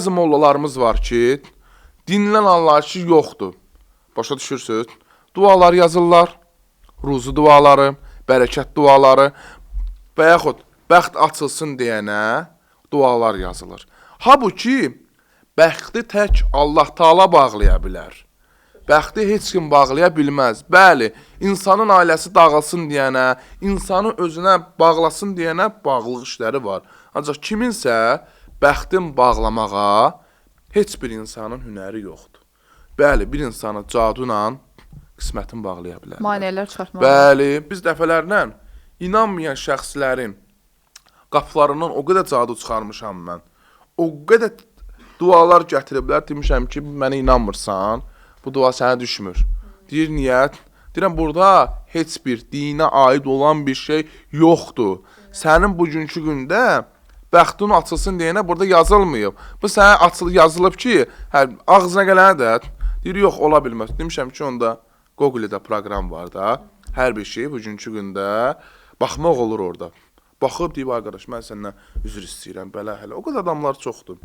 Bəzi mollalarımız var ki, dinlən anlayışı yoxdur. Başa düşürsünüz? Dualar yazırlar, ruzi duaları, bərəkət duaları və yaxud bəxt açılsın deyənə dualar yazılır. Halbuki, bəxti tək Allah Taala bağlaya bilər. Bəxti heç kim bağlaya bilməz. Bəli, insanın ailəsi dağılsın deyənə, insanı özünə bağlasın deyənə bağlılıq işləri var. Ancaq kiminsə bəxtin bağlamağa heç bir insanın hünəri yoxdur. Bəli, bir insanı cadu ilə qismətin bağlaya bilər. Maneələr çıxartmaq. Bəli, biz dəfələrlə inanmayan şəxslərin qapılarından o qədər cadu çıxarmışam mən. O qədər dualar gətiriblər, demişəm ki, mənə inanmırsan, bu dua sənə düşmür. Deyir, niyyət? Deyirəm, burada heç bir dinə aid olan bir şey yoxdur. Sənin bugünkü gündə bəxtin açılsın deyənə burada yazılmayıb. Bu sənə yazılıb ki, ağzına gələnə də deyir, yox, ola bilməz. Demişəm ki, onda Google-də proqram var da, hər bir şey bugünkü gündə baxmaq olur orada. Baxıb deyib, arkadaş, mən səndən üzr istəyirəm, belə hələ. O qədər adamlar çoxdur.